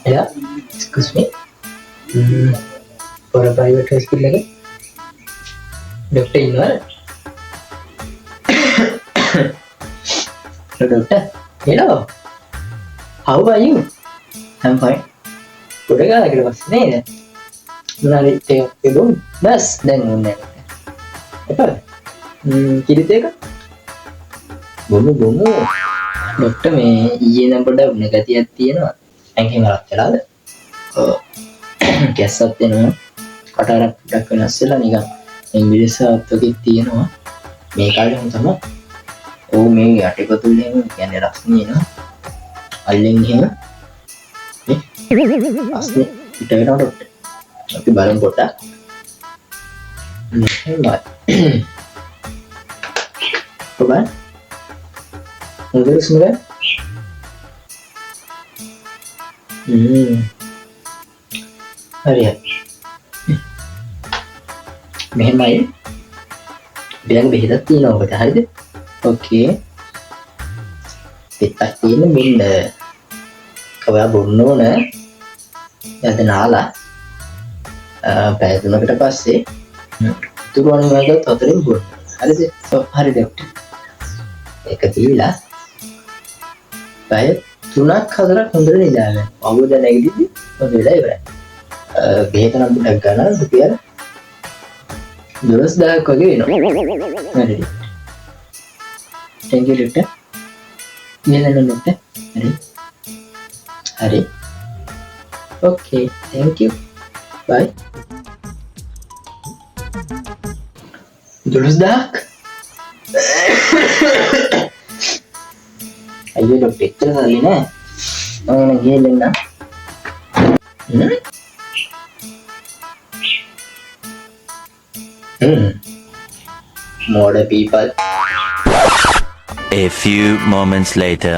Yeah, excuse me. For a private hospital, doctor involved. So, doctor, hello. How are you? I'm fine. Udah gak lagi lepas ini ya? Menarik tengok film. Bas, dan ngundang. Apa? Kiri tengok? Bomu. Dokter මේ ඊයේ නම් පොඩ්ඩක් වුණ ගතියක් තියෙනවා. ඇඟේ මලක් වෙලාද? ඔව්. කැස්සක් වෙනවා. කටහරක් පොඩ්ඩක් වෙනස් වෙලා නිකන් ඉංග්‍රීසියක් වගේ තියෙනවා. මේ කාලේ හොම තමයි. ඔව් මේ යටිපතුල් එහෙම කියන්නේ රස්නේ එනවා. අල්ලෙන් එහෙම. අස්නේ පිට වෙනවා ඩොක්ටර්. අපි බලමු පොඩ්ඩක්. එහෙමයි. කොහොමද? Udah semua? Hari ya. Mehenmai. Bilang behidat tino bata hari deh. Oke. Pitak tino bunda. Kawaya bunno na. Yada nala. Payatuna kita passe. Turuan maga thotarin bun. Hari deh. So hari deh. එක දීලා බය 3ක් 4ක් හොඳට නිදාගන්න. අවුරුද්ද නැගිටිද්දි හොඳ වෙලා ඉවරයි. බෙහෙත නම් පොඩ්ඩක් ගන්න රුපියල් 12000ක් වගේ වෙනවා. හරි. Thank you doctor. Nilai doctor. Hari. Okay, thank you. Bye. 12000ක් අයියෝ ඩොක්ටර් එච්චර සල්ලි නෑ මම එන ගිහින් එන්න modern people. A few moments later.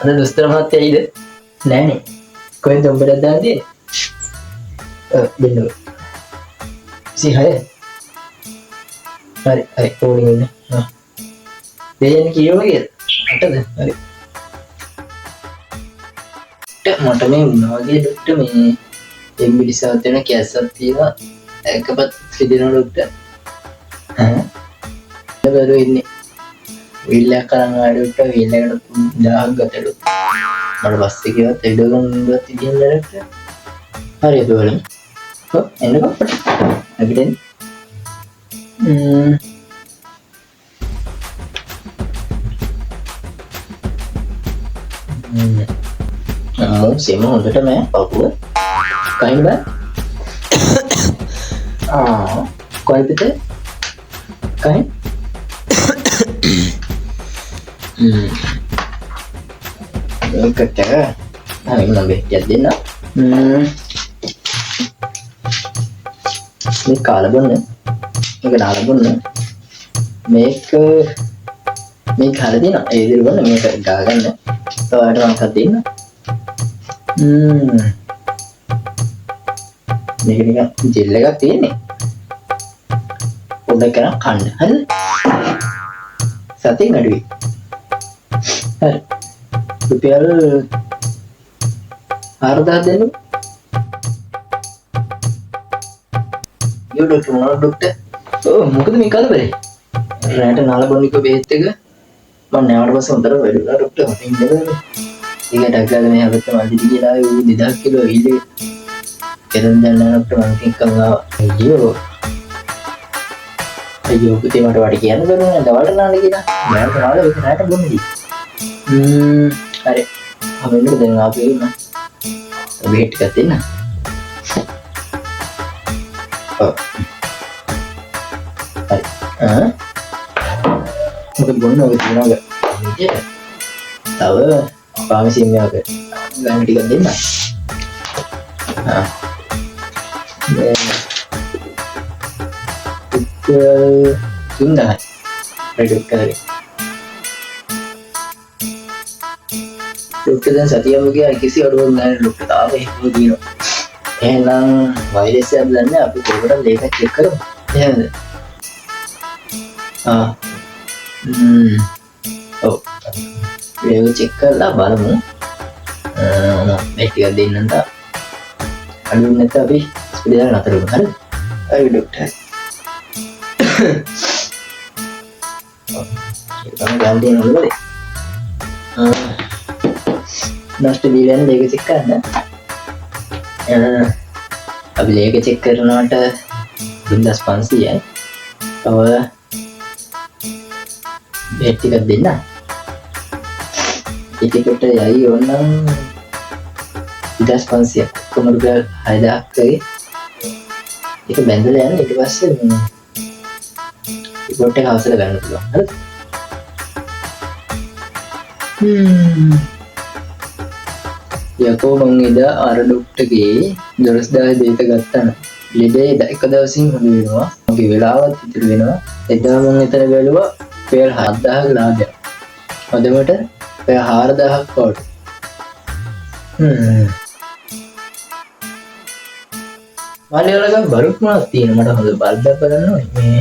අද දොස්තර මහත්තයා ඇයිද නෑනේ කොහෙන්ද උඹට දාන්නේ දෙන්න සිහය Hari polling ini. Nah, dia yang kiri lagi. Ada deh. Hari. Tak mata me lagi dokter me. Yang bisa tena kiasat tiada. Kapat video dokter. Baru ini. Willa karang ada dokter. Willa ada dah agak ada. Mana pasti kita tidak kan tiada dokter. Hari itu boleh. Oh, enak apa? Again. Semua untuk apa? Apa? Kain ber? Kau itu? Kain? Kerja? Ini lebih jadi nak? Ini kalau benar. මේක දාලා බොන්න මේක හරියද නේ ඒ විදිහට බොන්න මේක ගා ගන්න ඔයාලට මම එකක් දෙන්න මේක නිකන් ජෙල් එකක් තියෙන්නේ පොඩ්ඩක් කරන් කන්න හරිද සතියෙන් අඩුයි හරි රුපියල් 4000 දෙන්න යෝ ඩොක්ටර් මොනවද ඩොක්ටර් මොකද මේ කලබලේ රැට නාල බොනික බෙහෙත් එක මම නැවට පස්සේ හොඳට වැඩුණා ඩොක්ටර් මට ඉන්න බෑ ඒකට අග්ගාද මේ හැබැයි මල්ලි කියලා ඌ 2000 කිලෝ ඊළේ එතන දැන් ඩොක්ටර් මම තින්කම් ආවා අයියෝ පුතේ මට වඩ කියන්න බැරුණා දවල්ට නාල කියලා මම නාල ඒක රැට බොන්නේ හරි අපි එන්නක දැන් ආපේ ඉන්න බෙහෙත් ටිකක් දෙන්න ඔව් Mungkin bono gitu naga. Tahu, apa sih ini agak nggak ngerti kan dia? Nah, itu sudah reduktor. Dokter dan Satya mungkin किसी और लोग नए डॉक्टर आवे वो दिनों එහෙනම් වෛරස් එක බලන්න අපි පොඩ්ඩක් ලේක චෙක් කරමු එහෙමද ඔව් ඒක චෙක් කරලා බලමු. මේ ටික දෙන්නම් තා. අඩු නැත්නම් අපි ඉස්පිරිතාලේ නතර කරමු. හරිද? හරි ડોක්ටර්. ඒක ගන්න දෙන්න ඕනේ. නෂ්ට දීලා යන දෙක චෙක් කරන්න. අපි ලේක චෙක් කරනවට 2500යි. තව බෙහෙත් ටිකක් දෙන්න. ඒකට යයි ඕනනම් 2500ක් කොහොමද රුපියල් 6000ක් වගේ. ඒක බැඳලා යන ඊට පස්සේ රිපෝට් එක අවසර ගන්න පුළුවන්. හරිද? යකෝ මං එදා අර ඩොක්ටර්ගේ 12000 දෙයක ගත්තා නම් ලෙඩේ එක දවසින් හොඳ වෙනවා. මගේ වෙලාවත් ඉතුරු වෙනවා. එදා මං එතන බැලුවා රුපියල් 7000ක ලාභයක්. අදමට රුපියල් 4000ක් පාඩු. මාළේ වලගම් බරුක් මොනවද තියෙන මට හොඳ බල්බයක් බලන්න ඕනේ. මේ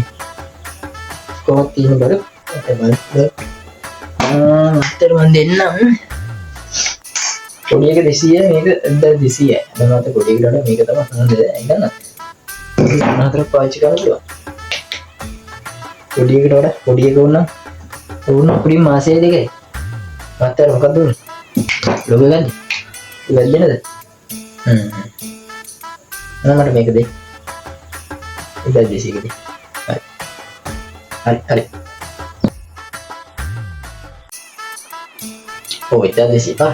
කොහොමද තියෙන බරුක්? ඒ බල්බ් මත්තර මන් දෙන්නම්. පොඩි එක 200 මේක 1200යි. මම අත පොඩි එකට වඩා මේක තමයි හොඳ. ඒක නේද? අනතර පාවිච්චි කරන්න පුළුවන්. පොඩි එකට වඩා පොඩි එක වුණා. පොඩි මාසෙ දෙකයි. මත්තර මොකක්ද උනේ? ලෝගෝ ගන්නේ. ඉවද්ද නේද? මට මේක දෙයි. 1200 ක දෙයි. හරි. Oh, 1200 pa.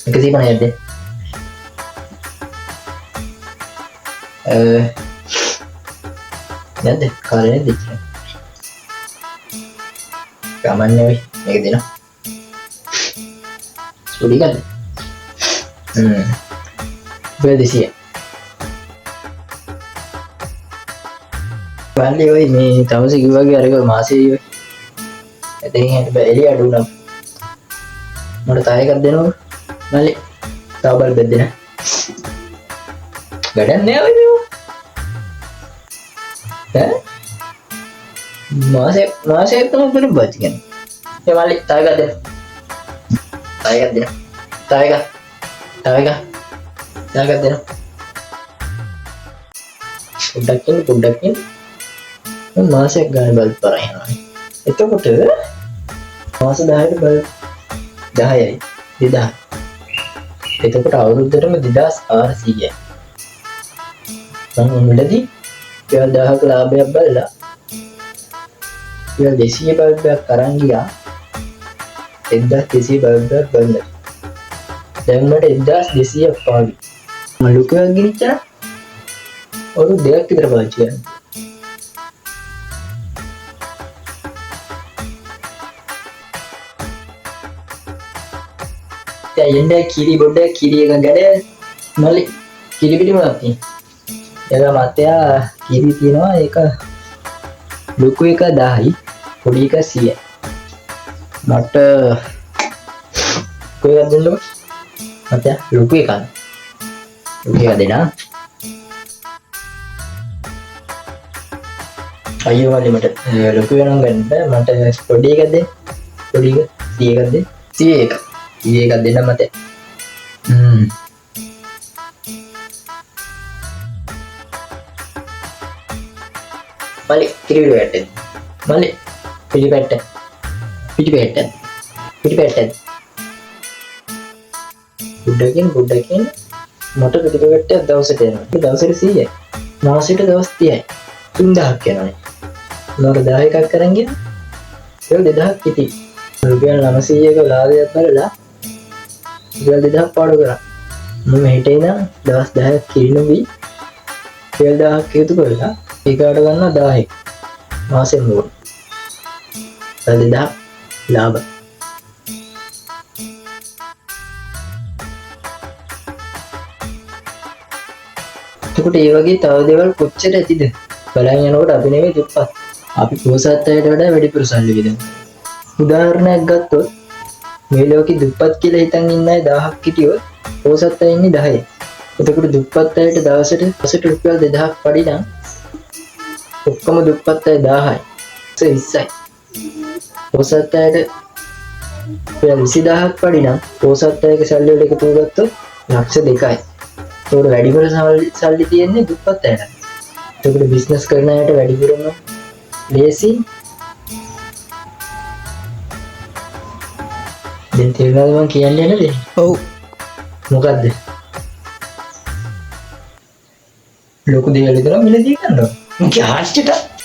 150ක් දෙන්න. නැද්ද? කාලේ නැද්ද ඉතින්? ගමන්නේ වෙයි. මේක දෙනවා. සුඩි ගන්න. 200. වල්ලේ ඔය මේ තවස කිව්වාගේ අරක මාසේ ඔය. එතනින් හිට බෑ එළිය අඩු වුණා. මට තාය එකක් දෙනවා. මල්ලේ. තව බල්බයක් දෙන්න. වැඩක් නෑ ඔය මේවා. මාසේ තමයි බල බච් ගන්න. ඒ මල්ලේ තාය එකක් දෙන්න. තාය එකක් දෙන්න. තාය එකක් දෙන්න. පොඩ්ඩක් ඉන්න. මාසයක් ගානේ බල්බ් පරා යනවා. එතකොට මාස 10ට බල්බ් 10යි 2000. එතකොට අවුරුද්දටම 2400යි. මම මුලදී 1000ක ලාභයක් බලලා 200 බල්බයක් අරන් ගියා. 1200 බල්බයක් බලලා. දැන් මට 1200ක් පාවි. මම ලුකයක් ගිනිච්චා. ඔරු දෙයක් විතර පාවිච්චි කරනවා. එන්න කිරි බොඩ කිරි එක ගැඩ මල්ලි කිරි පිටි මොකක්ද තියෙන්නේ? ඒක මතයා කිරි තියෙනවා ඒක ලොකු එක 10යි පොඩි එක 100යි. මට කොහෙද දෙන්නකො? මතයා ලොකු එක දෙන්න. අයියෝ මල්ලි මට ලොකු වෙනම් ගන්න බෑ. මට පොඩි එකක් දෙන්න. පොඩි එක 100 එකක් දෙන්න. 100 එක එකක් දෙන්න මට. මල්ලි කිරිවිල වැටෙන්. මල්ලි පිටිපැට්ට. බුඩකින් මට පිටිපැට්ට දවසට යනවා. දවසට 100යි. මාසෙට දවස් 30යි. 3000ක් යනවානේ. මට 10 එකක් කරන් ගියා. ඒක 2000ක් ඉති. රුපියල් 900ක ලාභයක් බලලා රුපියල් 2000ක් පාඩු කරා. මම හෙට ඉඳන් දවස් 10ක් කිරිනුවි රුපියල් 1000ක් හේතු කරලා ඒකට ගන්න 1000ක් මාසෙම ඕන. 2000 ලාභ. එතකොට ඒ වගේ තව දේවල් කොච්චර ඇතිද? බලන් යනකොට අපි නෙමෙයි දුප්පත්. අපි පොසත් අයට වඩා වැඩිපුර සල්ලි විදන්. උදාහරණයක් ගත්තොත් මේ ලෝකෙ දුප්පත් කියලා හිතන් ඉන්න අය 1000ක් හිටියොත් පොසත් අය ඉන්නේ 10යි. එතකොට දුප්පත් අයට දවසට රුපියල් 2000ක් පඩි නම් ඔක්කොම දුප්පත් අය 1000යි. 20යි. පොසත් අයට 20000ක් පඩි නම් පොසත් අයගේ සල්ලි වල එකතු කරගත්තොත් ලක්ෂ 2යි. ඒකට වැඩිපුර සල්ලි තියෙන්නේ දුප්පත් අයට. ඒකට බිස්නස් කරන අයට වැඩිපුරම ලේසි. දැන් තේරුණාද මම කියන්නේ නේද? ඔව්. මොකද්ද? ලොකු දේවල් විතර මිලදී ගන්නවා. ගාස්ටට